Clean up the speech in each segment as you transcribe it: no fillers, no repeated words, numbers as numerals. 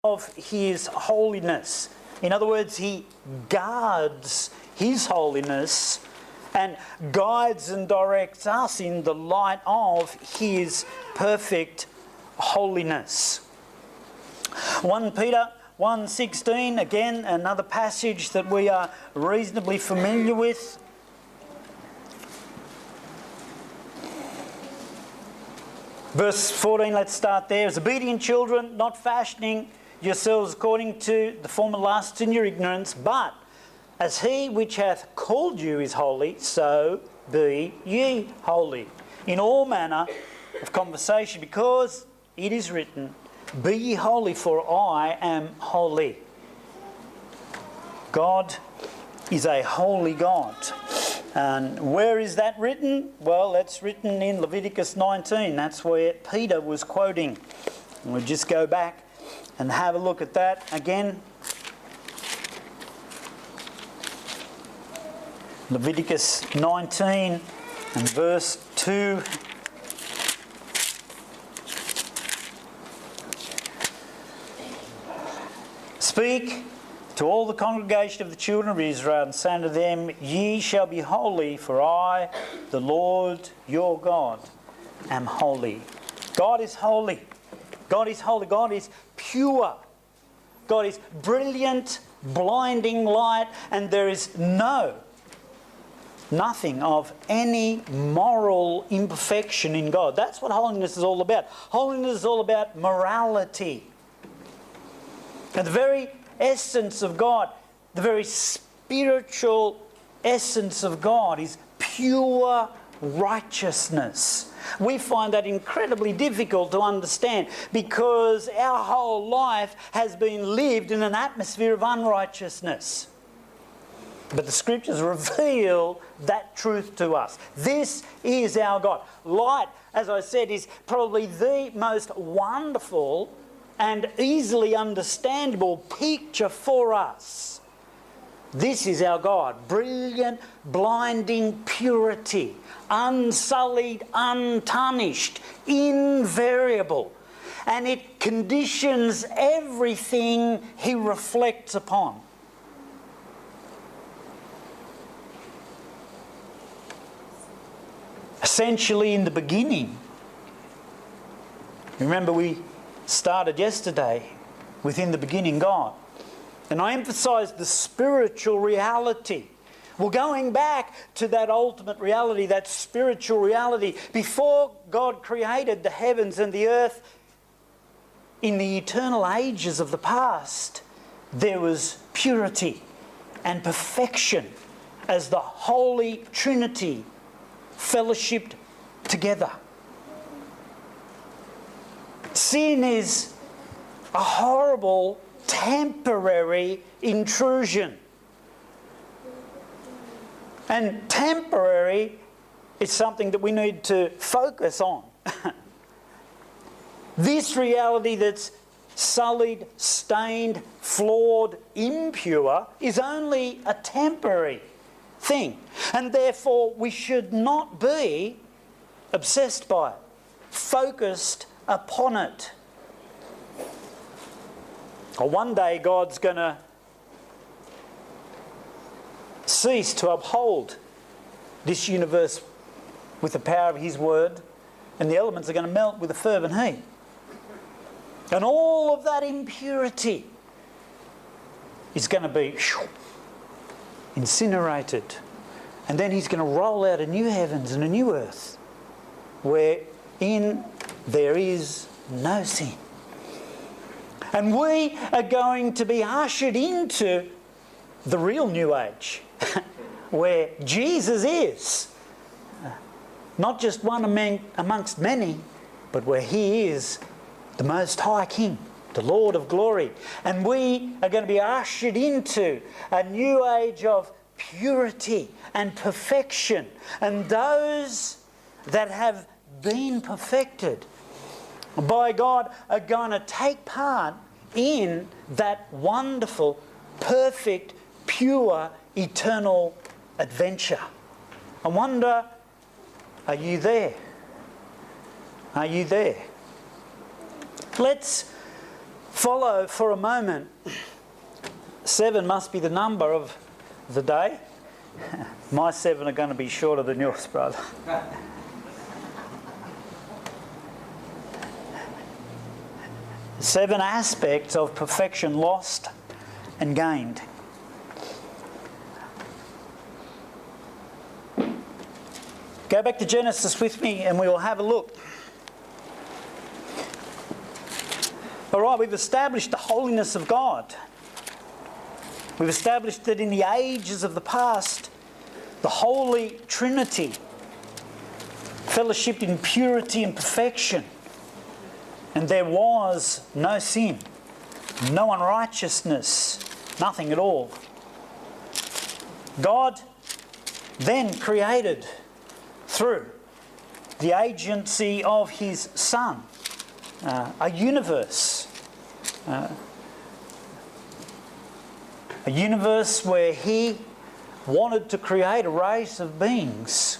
of His holiness. In other words, He guards His holiness and guides and directs us in the light of His perfect holiness. 1 Peter 1:16, again, another passage that we are reasonably familiar with. Verse 14, let's start there. As obedient children, not fashioning yourselves according to the former lusts in your ignorance, but as He which hath called you is holy, so be ye holy in all manner of conversation, because it is written, be ye holy, for I am holy. God is a holy God. And where is that written? Well, that's written in Leviticus 19. That's where Peter was quoting. And we'll just go back and have a look at that again. Leviticus 19 and verse 2. Speak to all the congregation of the children of Israel, and say unto them, ye shall be holy, for I, the Lord your God, am holy. God is holy. God is holy. God is pure. God is brilliant, blinding light, and there is nothing of any moral imperfection in God. That's what holiness is all about. Holiness is all about morality. And the very essence of God, the very spiritual essence of God is pure righteousness. We find that incredibly difficult to understand because our whole life has been lived in an atmosphere of unrighteousness. But the Scriptures reveal that truth to us. This is our God. Light, as I said, is probably the most wonderful and easily understandable picture for us. This is our God. Brilliant, blinding purity. Unsullied, untarnished, invariable. And it conditions everything He reflects upon. Essentially, in the beginning, remember we started yesterday with in the beginning God. And I emphasised the spiritual reality. Well, going back to that ultimate reality, that spiritual reality, before God created the heavens and the earth, in the eternal ages of the past, there was purity and perfection as the Holy Trinity fellowshipped together. Sin is a horrible, temporary intrusion. And temporary is something that we need to focus on. This reality that's sullied, stained, flawed, impure is only a temporary thing. And therefore we should not be obsessed by it, focused upon it. Or one day God's going to cease to uphold this universe with the power of His word, and the elements are going to melt with a fervent heat. And all of that impurity is going to be incinerated. And then He's going to roll out a new heavens and a new earth wherein there is no sin. And we are going to be ushered into the real new age where Jesus is not just one amongst many, but where He is the Most High King, the Lord of glory. And we are going to be ushered into a new age of purity and perfection. And those that have been perfected by God are going to take part in that wonderful, perfect, pure, eternal adventure. I wonder, are you there? Are you there? Let's follow for a moment. 7 must be the number of the day. My 7 are going to be shorter than yours, brother. Seven aspects of perfection lost and gained. Go back to Genesis with me and we will have a look. All right, we've established the holiness of God. We've established that in the ages of the past, the Holy Trinity fellowshipped in purity and perfection. And there was no sin, no unrighteousness, nothing at all. God then created, through the agency of His Son, a universe. A universe where He wanted to create a race of beings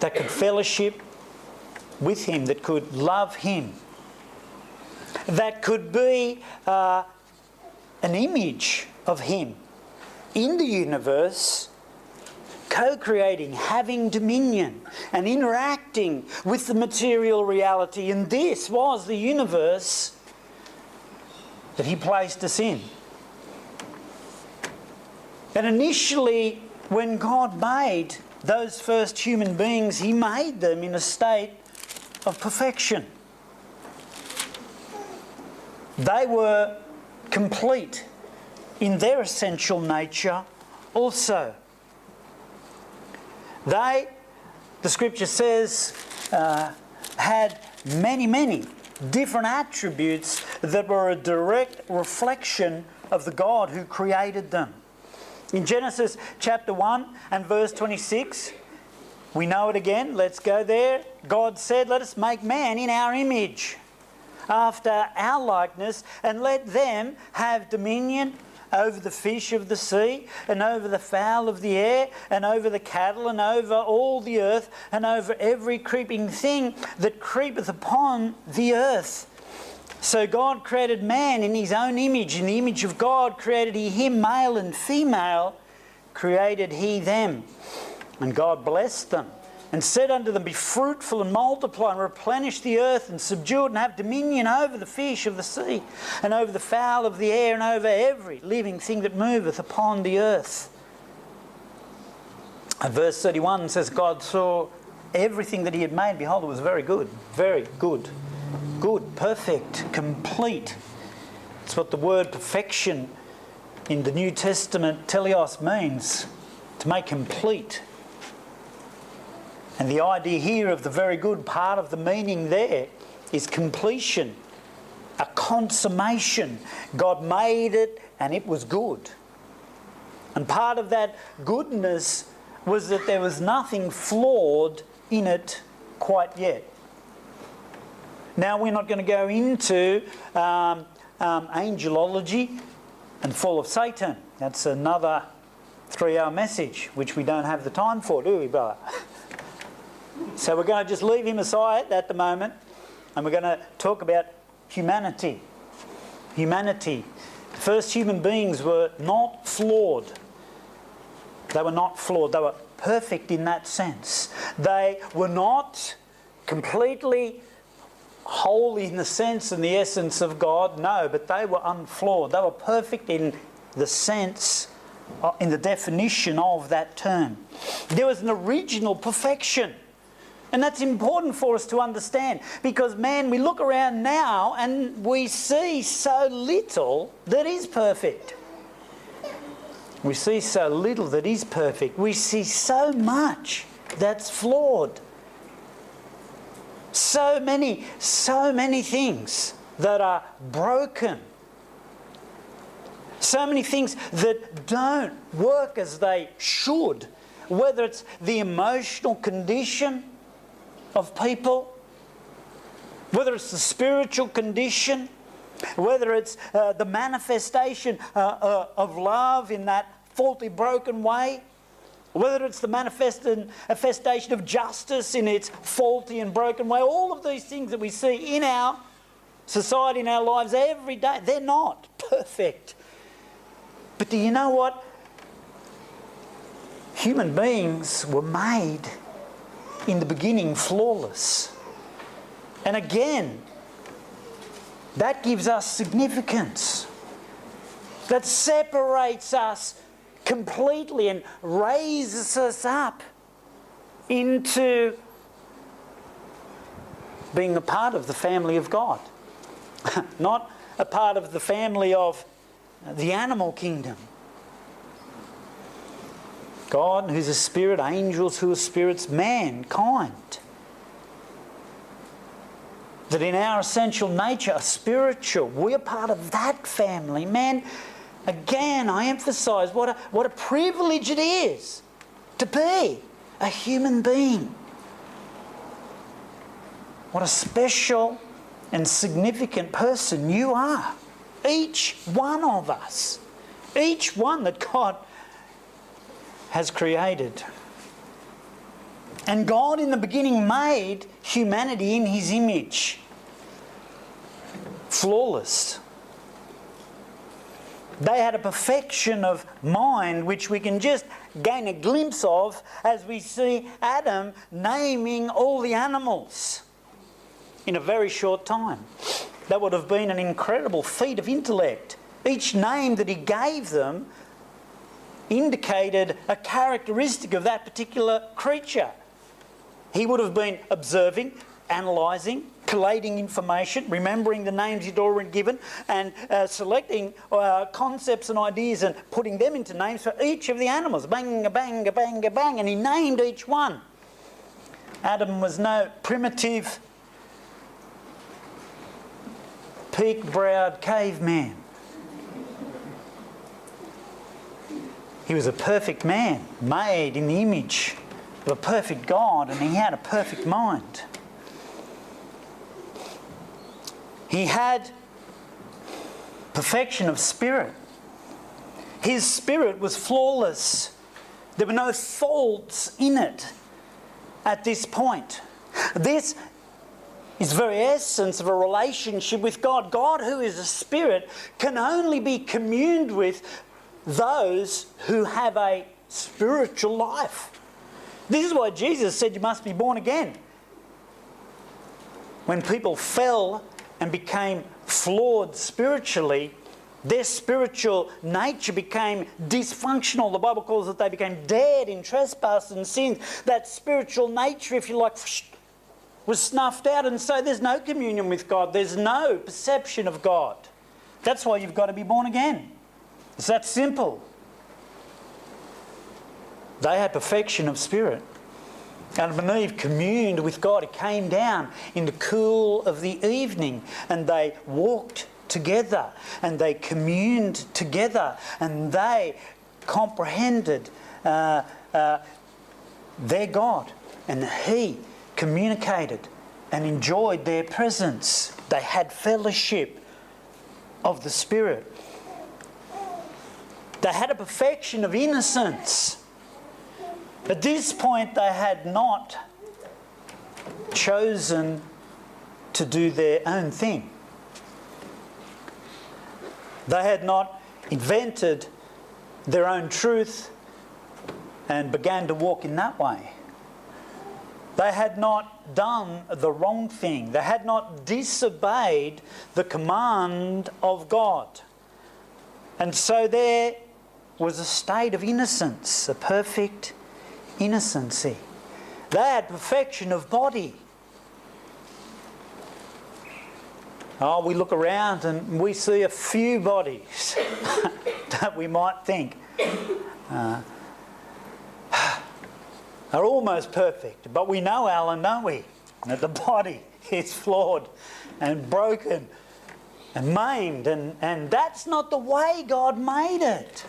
that could fellowship with Him, that could love Him, that could be an image of Him in the universe, co-creating, having dominion and interacting with the material reality. And this was the universe that He placed us in. And initially, when God made those first human beings, He made them in a state of perfection. They were complete in their essential nature also. They, the Scripture says, had many different attributes that were a direct reflection of the God who created them. In Genesis chapter 1 and verse 26, we know it again. Let's go there. God said, "Let us make man in our image, after our likeness, and let them have dominion over the fish of the sea, and over the fowl of the air, and over the cattle, and over all the earth, and over every creeping thing that creepeth upon the earth." So God created man in His own image. In the image of God created He him, male and female created He them. And God blessed them and said unto them, "Be fruitful and multiply and replenish the earth and subdue it, and have dominion over the fish of the sea and over the fowl of the air and over every living thing that moveth upon the earth." And verse 31 says, God saw everything that He had made. Behold, it was very good. Very good. Good, perfect, complete. It's what the word perfection in the New Testament, teleos, means. To make complete. And the idea here of the very good, part of the meaning there is completion, a consummation. God made it and it was good. And part of that goodness was that there was nothing flawed in it quite yet. Now, we're not going to go into angelology and fall of Satan. That's another 3-hour message, which we don't have the time for, do we, brother? So we're going to just leave him aside at the moment, and we're going to talk about humanity. Humanity. The first human beings were not flawed. They were not flawed. They were perfect in that sense. They were not completely holy in the sense and the essence of God, no, but they were unflawed. They were perfect in the sense, in the definition of that term. There was an original perfection. And that's important for us to understand, because, man, we look around now and we see so little that is perfect. We see so little that is perfect. We see so much that's flawed. So many things that are broken. So many things that don't work as they should. Whether it's the emotional condition of people, whether it's the spiritual condition, whether it's the manifestation of love in that faulty, broken way, whether it's the manifestation of justice in its faulty and broken way, all of these things that we see in our society in our lives every day. They're not perfect. But do you know what? Human beings were made in the beginning flawless. And again, that gives us significance. That separates us completely and raises us up into being a part of the family of God. Not a part of the family of the animal kingdom. God, who's a spirit, angels who are spirits, mankind. That in our essential nature are spiritual. We're part of that family. Man, again, I emphasise what a privilege it is to be a human being. What a special and significant person you are. Each one of us. Each one that God has created. And God in the beginning made humanity in His image. Flawless. They had a perfection of mind which we can just gain a glimpse of as we see Adam naming all the animals in a very short time. That would have been an incredible feat of intellect. Each name that he gave them indicated a characteristic of that particular creature. He would have been observing, analysing, collating information, remembering the names he'd already given, and selecting concepts and ideas and putting them into names for each of the animals. Bang, bang, bang, bang, and he named each one. Adam was no primitive, peak-browed caveman. He was a perfect man, made in the image of a perfect God, and he had a perfect mind. He had perfection of spirit. His spirit was flawless. There were no faults in it at this point. This is the very essence of a relationship with God. God, who is a spirit, can only be communed with those who have a spiritual life. This is why Jesus said you must be born again. When people fell and became flawed spiritually, their spiritual nature became dysfunctional. The Bible calls it they became dead in trespass and sins. That spiritual nature, if you like, was snuffed out, and so there's no communion with God. There's no perception of God. That's why you've got to be born again. It's that simple. They had perfection of spirit. Adam and Eve communed with God. It came down in the cool of the evening, and they walked together, and they communed together, and they comprehended their God, and He communicated and enjoyed their presence. They had fellowship of the Spirit. They had a perfection of innocence. At this point, they had not chosen to do their own thing. They had not invented their own truth and began to walk in that way. They had not done the wrong thing. They had not disobeyed the command of God. And so there was a state of innocence, a perfect innocency. They had perfection of body. Oh, we look around and we see a few bodies that we might think are almost perfect. But we know, Alan, don't we, that the body is flawed and broken and maimed, and that's not the way God made it.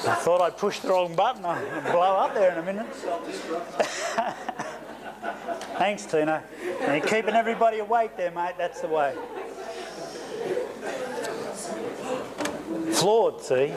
I thought I'd pushed the wrong button. I'll blow up there in a minute. Thanks, Tina. You're keeping everybody awake there, mate. That's the way. Flawed, see?